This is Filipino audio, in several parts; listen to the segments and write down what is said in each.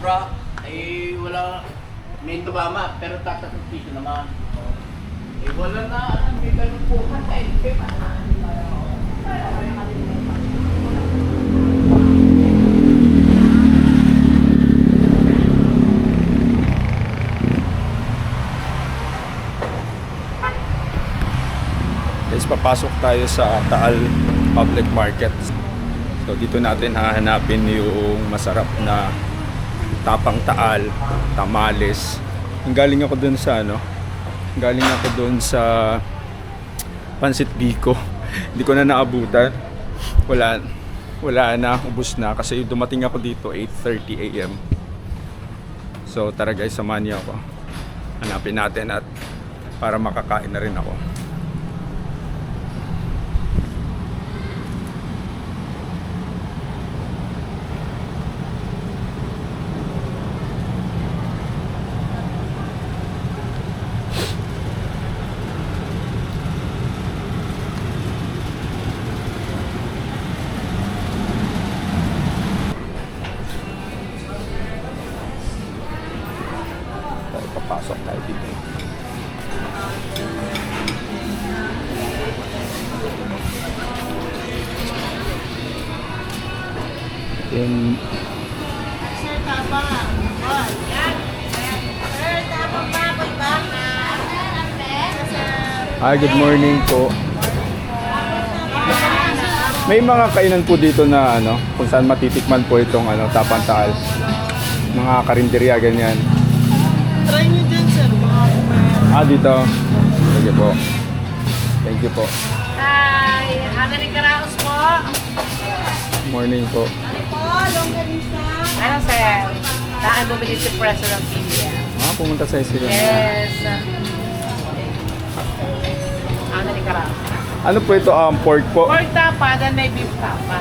sobra, eh wala, may tumama, pero tatatong piso naman. Eh wala na, may ganun po ka, eh, Guys, papasok tayo sa Taal Public Market. So dito natin hahanapin yung masarap na tapang Taal, tamales. Galing ako dun sa galing ako dun sa Pansit Biko. Hindi ko na naabutan. Wala na, ubos na kasi dumating ako dito 8:30 AM. So tara guys, samahan niyo ako. Hanapin natin at para makakain na rin ako. Papasok tayo dito. Sir, tapang. Sir, tapang baboy ba? Hi, good morning po. May mga kainan po dito na kung saan matitikman po itong tapang Taal. Mga karinderya ganyan. Try nyo dyan, sir. Mga Dito. Sige po. Thank you po. Hi! Ana ni Karaos po. Morning po. Ano po? Longganisa? Ano, sir? Saan bumili si President India? Pumunta sa sila. Yes. Ana ni Karaos. Ano po ito? Pork po? Pork tapa, then may beef tapa.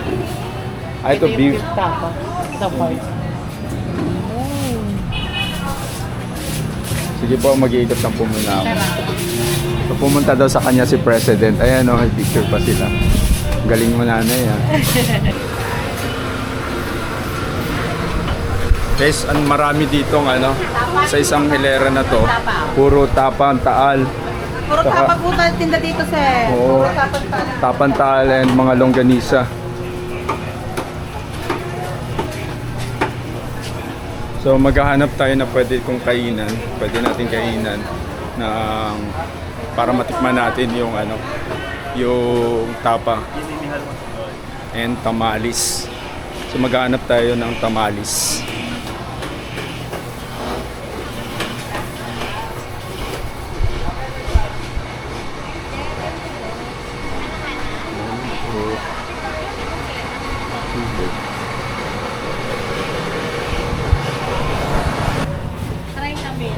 Ito beef. Beef tapa. Sa pork. Sige po, mag-iikot lang po muna ako. Sarap. So, pumunta daw sa kanya si President. Ayan may picture pa sila. Galing mo nanay Guys, marami ditong sa isang hilera na to. Puro tapang Taal. Puro tapa po tayo tinda dito, sir. Oo. Puro tapang tapa. Tapang Taal and mga longganisa. So maghahanap tayo na pwede natin kainan ng para matikman natin yung yung tapa and tamales. So maghahanap tayo ng tamales. Try namin.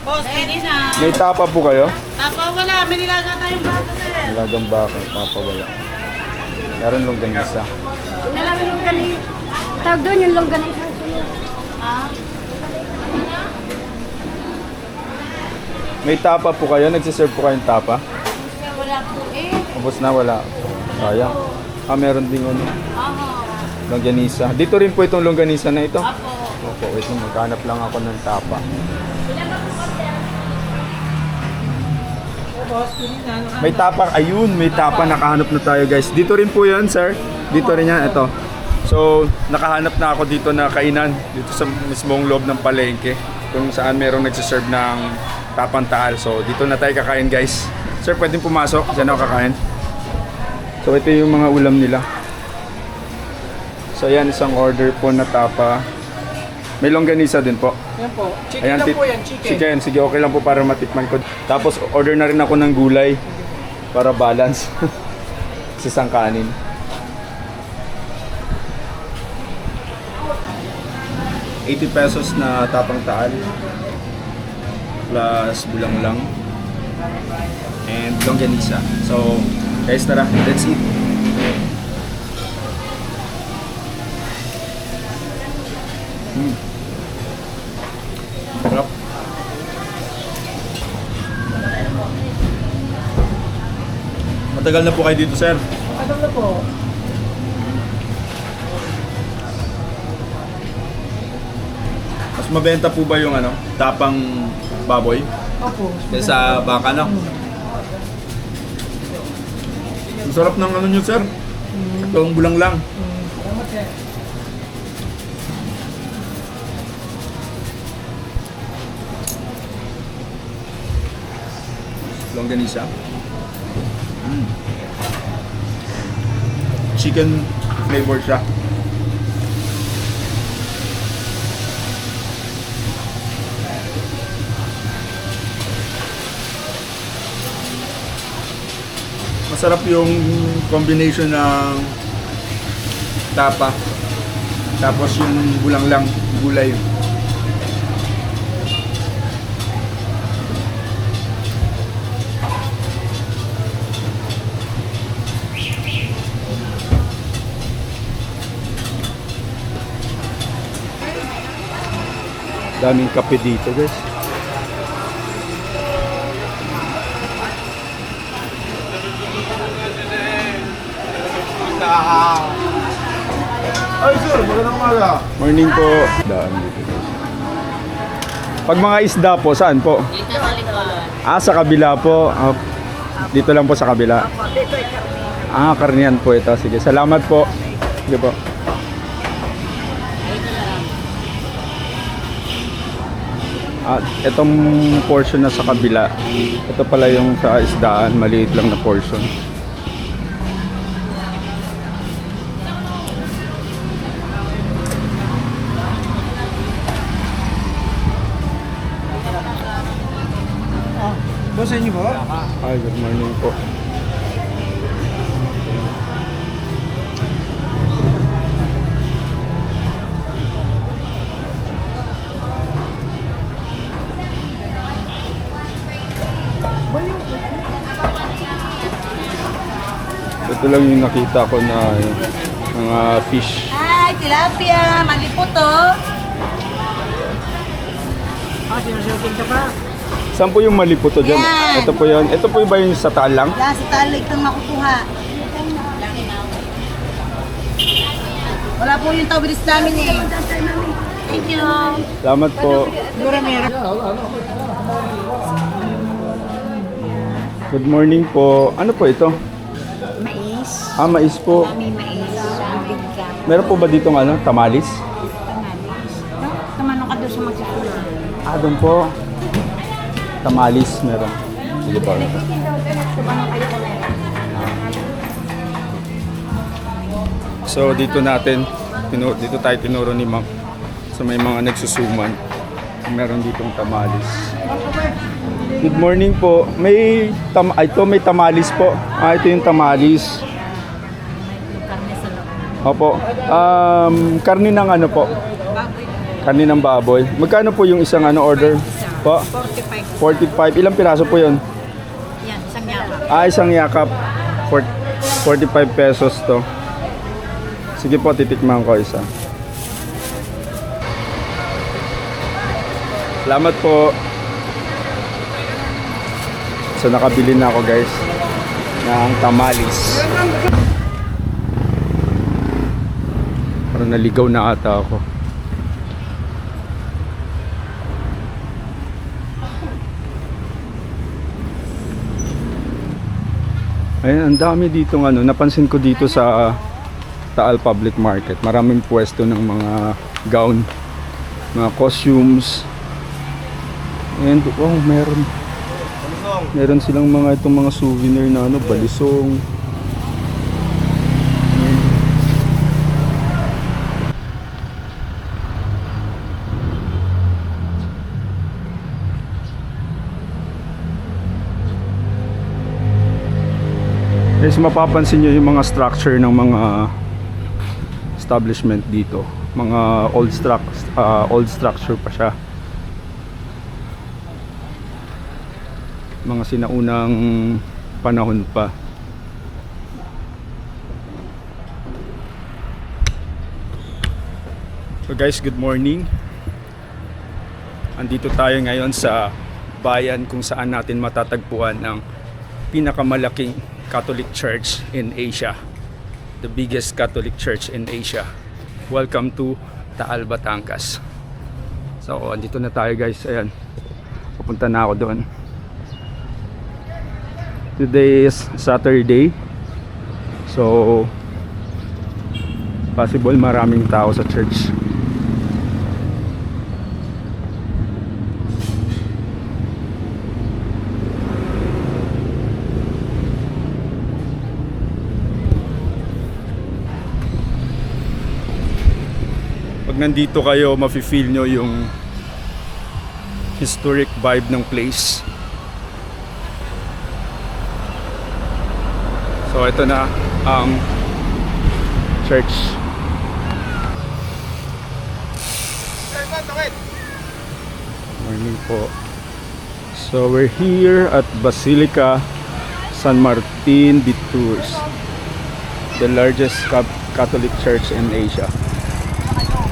Boss, pwede na. May tapa po kayo? Tapa wala, may nilaga tayong bata, sir. Nilagang baka, tapa wala. Meron longganisa. Nalaman yung galing. Tawag doon yung longganisa. Ah? May tapa po kayo? Nagsiserve po kayong tapa? Wala po eh. Ubos na, wala. Sayang. Meron din Aha. longganisa. Dito rin po itong longganisa na ito. Apo. Opo, wait lang, maghanap lang ako ng tapa. May tapa, ayun, may tapa, nakahanap na tayo guys. Dito rin po yan, sir. Dito rin yan, ito. So, nakahanap na ako dito na kainan. Dito sa mismong loob ng palengke. Kung saan merong nagsiserve ng tapang Taal. So, dito na tayo kakain guys. Sir, pwedeng pumasok. Diyan ako kakain. So, ito yung mga ulam nila. So, yan, isang order po na tapa. May longganisa din po. Yan po. Chicken Ayan, lang po yan, chicken. Chicken. Sige, okay lang po para matikman ko. Tapos order na rin ako ng gulay para balance. Sa isang kanin. 80 pesos na tapang taal plus bulanglang and longganisa. So guys, tara, let's eat. Sarap. Matagal na po kayo dito, sir? Ano na po? Mas mabenta po ba yung tapang baboy? Opo. Kaysa baka, no? Ang sarap ng nyo, sir. Itong bulang lang. Salamat eh. Longganisa. Chicken flavor siya. Masarap yung combination ng tapa tapos yung bulanglang gulay. Daming kape dito, guys. Ay sir, magandang umaga. Morning po. Daan dito, guys. Pag mga isda po, saan po? Dito sa likod. Sa kabila po. Dito lang po sa kabila. Opo, dito ay karne. Karniyan po ito. Sige, salamat po. Sige po. Dito lang. At itong portion na sa kabila, ito pala yung sa isdaan, maliit lang na portion. Boss, inyo po? Hi, good morning po. Ito lang yung nakita ko na mga fish. Ay, tilapia. Malipot to. Sinusukin ka pa? Saan po yung mali po to dyan? Yan. Ito po yun. Ito po ba yung sa taal lang? Yan, sa talik itong makukuha. Wala po yung tawid namin eh. Thank you. Salamat po. Siguro meron. Good morning po. Ano po ito? Mais. Mais po. May mais. Bibig ka. Meron po ba dito tamalis? Tamalis. Tamanong ka doon sa magsusunan. Doon po. Tamalis meron. Sige po. Tamanong kayo kung meron. So dito dito tayo tinuro ni Ma'am sa may mga nagsusuman. Meron ditong tamalis. Good morning po. May may tamalis po. Ito yung tamalis. Karne sa loob. Opo. Karni ng ano po? Baboy. Karni ng baboy. Magkano po yung isang order? Po? 45. 45. Ilang piraso po yun? Yan, isang yakap. Isang yakap. 45 pesos to. Sige po, titikman ko isa. Salamat po. So nakabili na ako guys ng tamalis. Parang naligaw na ata ako. Ayun, ang dami dito napansin ko dito sa Taal Public Market. Maraming pwesto ng mga gown, mga costumes. And meron silang itong mga souvenir na balisong. Guys, mapapansin nyo yung mga structure ng mga establishment dito. Mga old structure pa siya. Mga sinaunang panahon pa. So guys, good morning. Andito tayo ngayon sa bayan kung saan natin matatagpuan ang pinakamalaking Catholic Church in Asia. The biggest Catholic Church in Asia. Welcome to Taal, Batangas. So, andito na tayo guys. Ayan. Pupunta na ako doon. Today is Saturday. So, possible maraming tao sa church. Pag nandito kayo, mafe-feel nyo yung historic vibe ng place. So ito na ang church. Morning po. So we're here at Basilica San Martin de Tours, the largest Catholic church in Asia.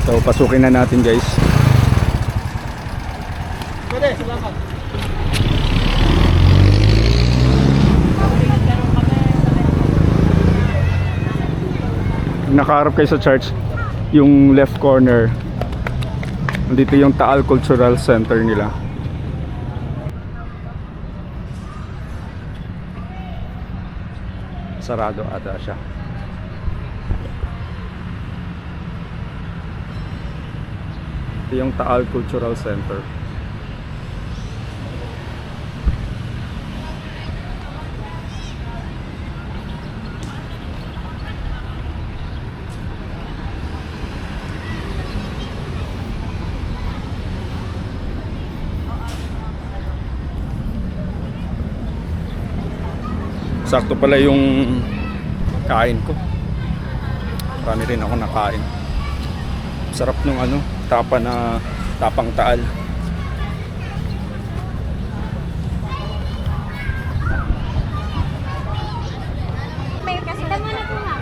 So pasukin na natin guys. Pwede, salamat. Nakaharap kayo sa church, yung left corner, dito yung Taal Cultural Center nila. Sarado ata siya. Ito yung Taal Cultural Center. Sakto pala yung kain ko. Marami rin ako nakain. Sarap nung tapang Taal.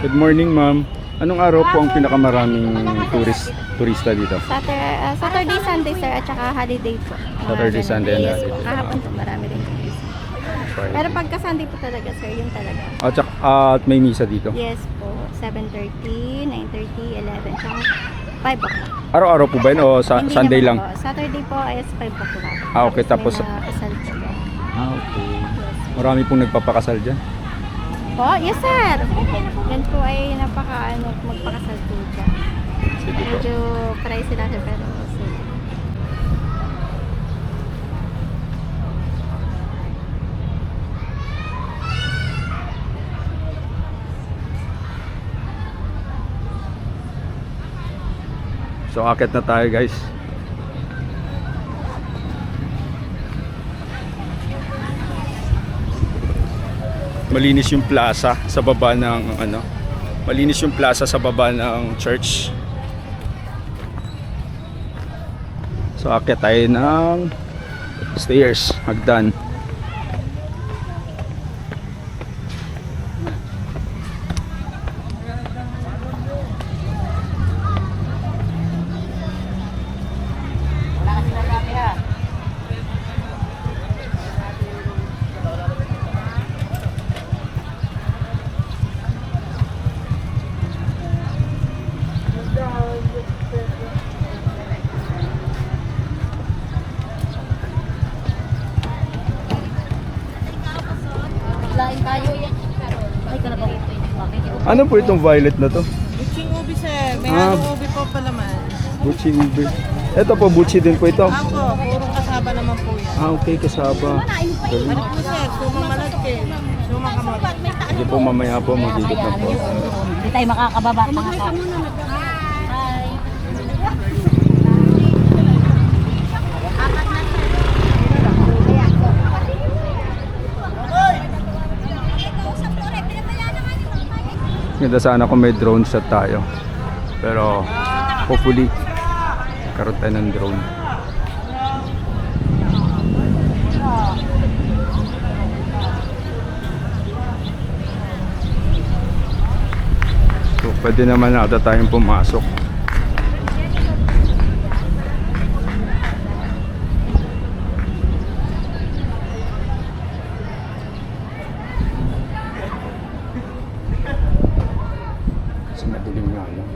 Good morning, ma'am. Anong araw po ang pinakamaraming turista dito? Saturday, Sunday sir, at saka holiday po. Saturday, Sunday, and Yes, holiday. kahapon po marami rin turista. Pero pagka Sunday po talaga sir, yun talaga. At may misa dito. Yes po, 7:30, 9:30, 11, tsaka 5 o'clock. Araw-araw po ba yun o Hindi Sunday naman lang? Po. Saturday po is 5 o'clock. Okay, tapos may kasal po. okay. Yes. Marami pong nagpapakasal dyan. Po, yes sir. Yan po ay magpakasal po dyan. Sige po. Medyo pricey lang sir, pero sige. So akit na tayo guys. Malinis yung plaza sa baba ng Malinis yung plaza sa baba ng church. So akit tayo ng stairs, hagdan. Ano po itong violet na to? Buching ubi sir. May Ah. halong ubi po palaman. Buchi ube. Ito po, buchi din po ito. Ako, purong kasaba naman po yan. Okay, kasaba. Galing. Ano po sir? Sumang malagkit. Sumang kamot. Sige po, mamaya po, magigit na po. Hindi tayo makakababa. Ganda sana kung may drone shot tayo. Pero hopefully karoon tayo ng drone. So pwede naman ata tayong pumasok. Kasi madilim nga lang.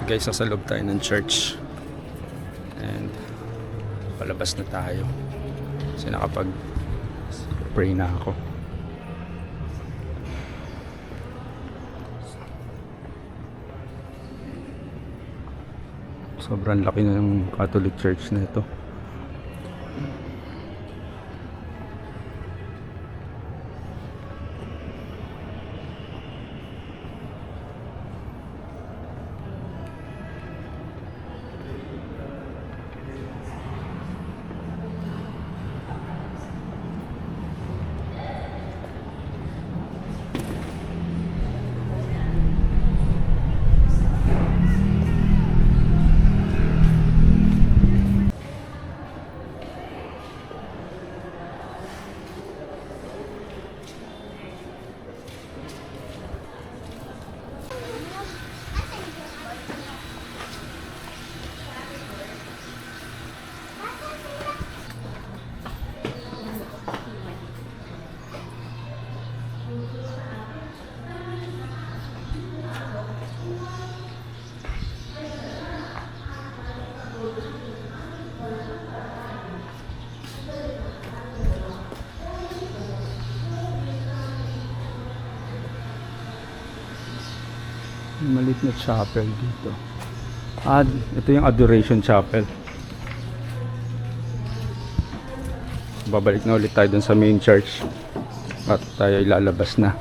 Guys, nasa loob tayo ng church and palabas na tayo kasi nakapag pray na ako. Sobrang laki na ng Catholic Church na ito. Maliit na chapel dito. Ito yung Adoration Chapel. Babalik na ulit tayo dun sa main church at tayo ilalabas na.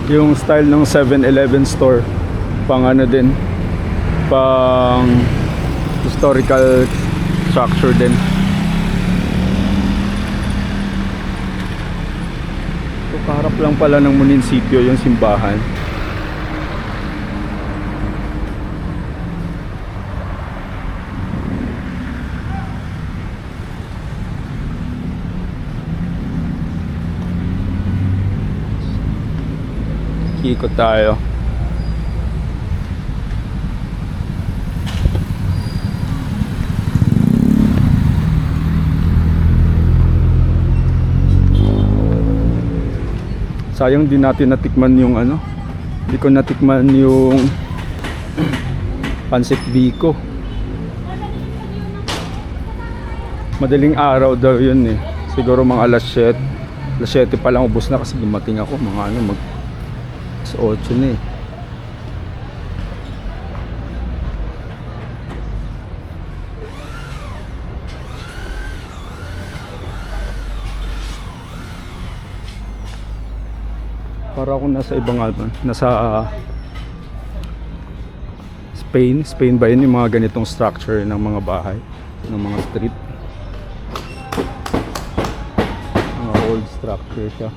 Yung style ng 7-Eleven store. Pang ano din. Pang historical structure din. So, kaharap lang pala ng munisipyo yung simbahan. Ikot tayo. Sayang din natin natikman yung ano. Hindi ko natikman yung Pancit Biko. Madaling araw daw yun eh. Siguro mga alas 7. Alas 7 pa lang ubos na kasi dumating ako. Mga ano, mag 8 na eh. Para ako nasa ibang album, nasa Spain ba yun yung mga ganitong structure ng mga bahay, ng mga street. Mga old structure siya.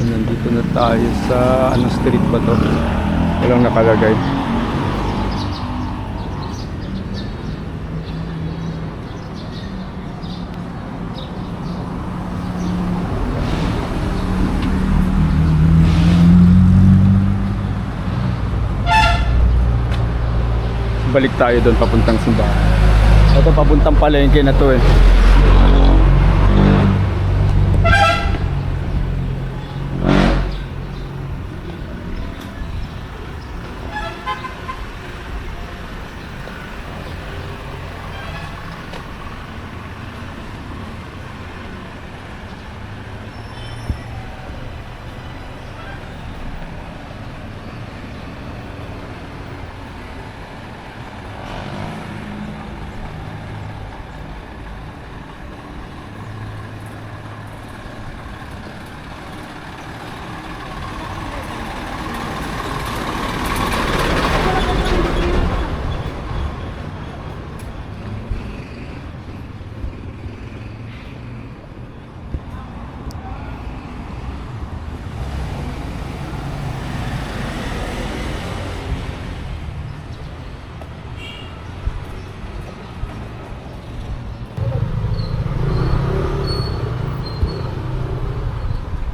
Nandito na tayo sa ano street ba to? Walang nakalagay. Balik tayo doon papuntang simbahan. Ito papuntang palengke na to eh.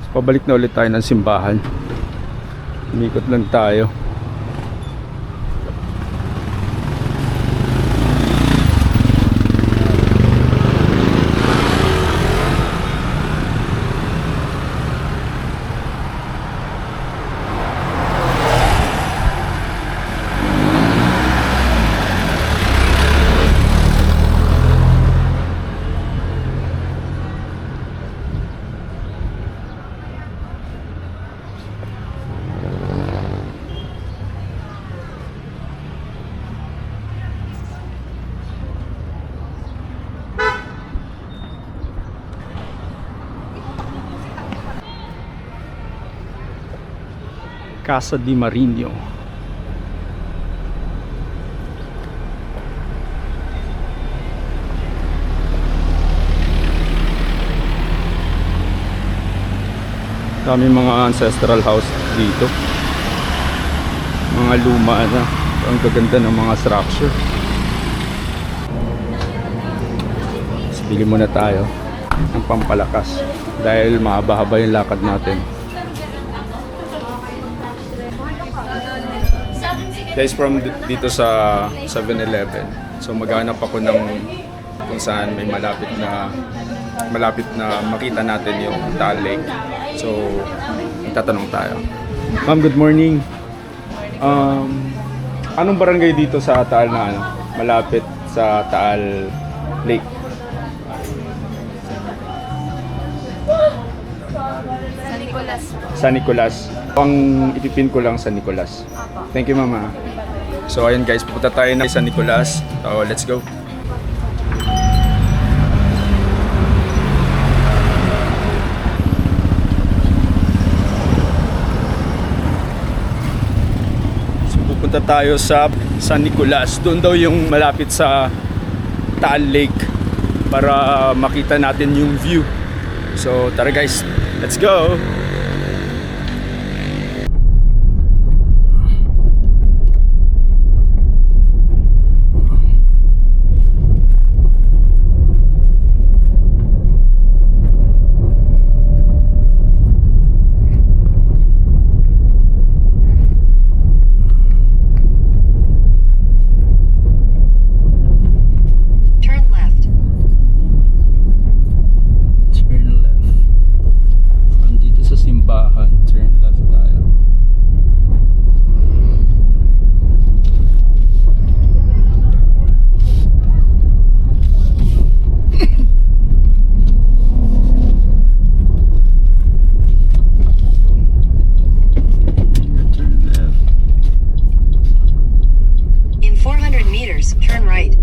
Pabalik na ulit tayo ng simbahan. Umikot lang tayo. Casa di Marino. Dami mga ancestral house dito. Mga luma na. Ang gaganda ng mga structure. Tapos bili muna tayo ng pampalakas dahil mahaba-haba yung lakad natin. Guys, from dito sa 7-Eleven. So maghanap ako ng kung saan may malapit na makita natin yung Taal Lake. So magtatanong tayo. Ma'am, good morning. Anong barangay dito sa Taal na ano? Malapit sa Taal Lake? San Nicolas po. San Nicolas. Ang ipipin ko lang sa Nicolas. Thank you, mama. So, ayun guys, pupunta tayo na sa Nicolas. So, let's go. So, pupunta tayo sa San Nicolas. Doon daw yung malapit sa Taal Lake para makita natin yung view. So, tara guys, let's go! Turn left. Turn left. From dito sa simbahan, turn left tayo. Turn left. In 400 meters, turn right.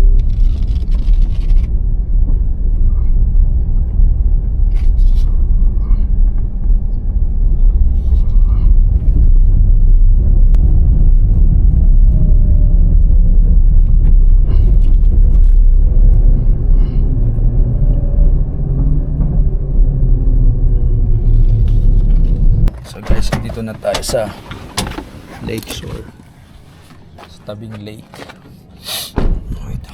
So guys, dito na tayo sa Lake Shore. Sa tabing lake. Wait.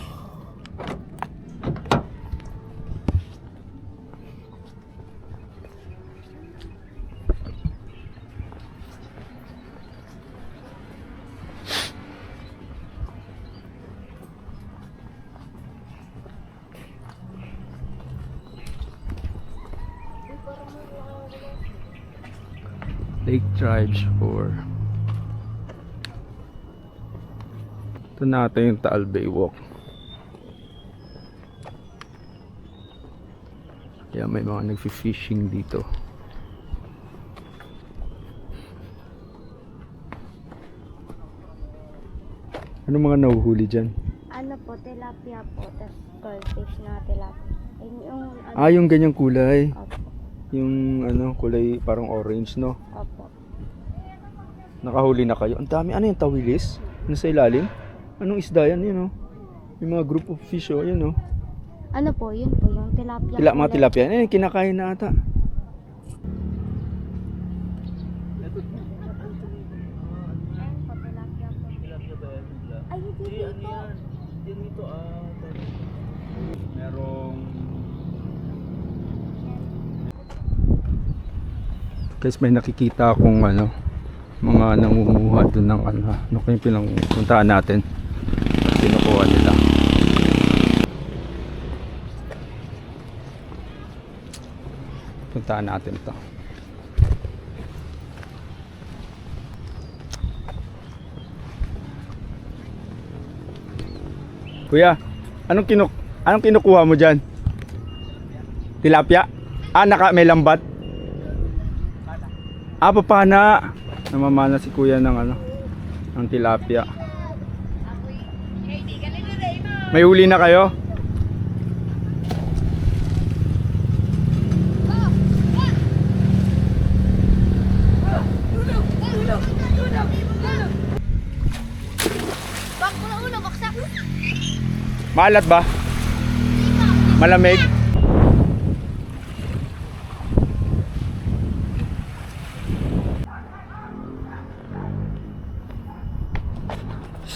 Lake Drive Shore. Ito natin yung Taal Bay Walk. Kaya may mga nagfi-fishing dito. Ano mga nahuhuli dyan? Ano po, tilapia po. Tapos goldfish na tilapia. Yung ano, Yung ganyang kulay. opo. Yung ano, kulay parang orange, no? Opo. Nakahuli na kayo. Ang dami. Ano yung tawilis? Nasa ilalim? Anong isda yan? Yun, oh. Yung mga group of fish, oh. Yun, oh. Ano po, yun po, yung tilapia. Mga kulay. tilapia. Eh, kinakain na ata. Ayun po, tilapia po. Ay, hindi dito. Merong... Guys, may nakikita akong ano, mga nangunguha doon ng ano kayong pinuntahan natin. Kinukuha nila. Puntahan natin to. Kuya, anong kinukuha mo diyan? Tilapia? May lambat? Papana. Namamana si kuya ng ano, ng tilapia. May huli na kayo? Maalat ba? Malamig?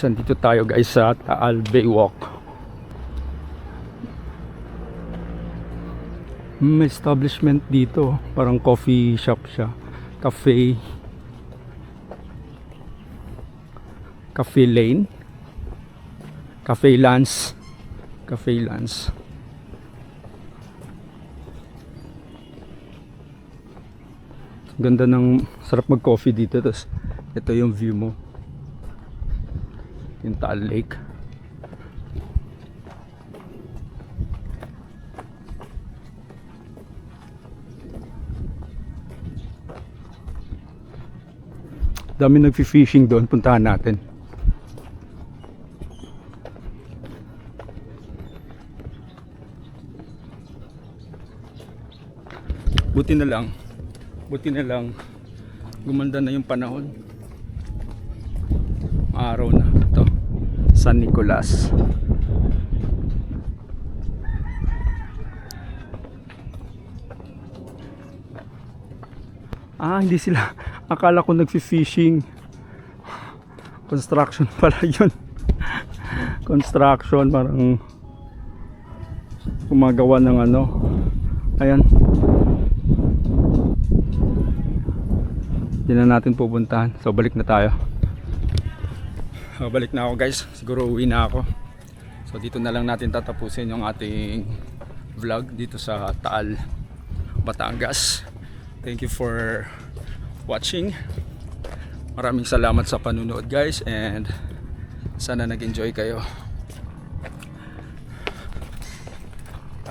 Dito tayo guys sa Taal Bay Walk. May establishment dito, parang coffee shop siya, cafe lane, cafe Lance. Ganda ng sarap mag-coffee dito. Tapos ito yung view mo. Yung Taal Lake. Dami nagfi-fishing doon. Puntahan natin. Buti na lang gumanda na yung panahon. Araw na ito, San Nicolas. Hindi sila, akala ko nagfi-fishing. Construction pala yun. Construction, parang gumagawa ng ano. Ayan, di na natin pupuntahan. So balik na tayo. Balik na ako guys. Siguro uwi na ako. So dito na lang natin tatapusin yung ating vlog dito sa Taal, Batangas. Thank you for watching. Maraming salamat sa panunood guys, and sana nag-enjoy kayo.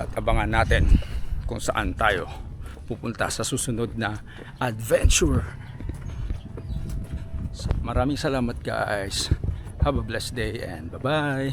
At abangan natin kung saan tayo pupunta sa susunod na adventure. Maraming salamat guys. Have a blessed day and bye-bye.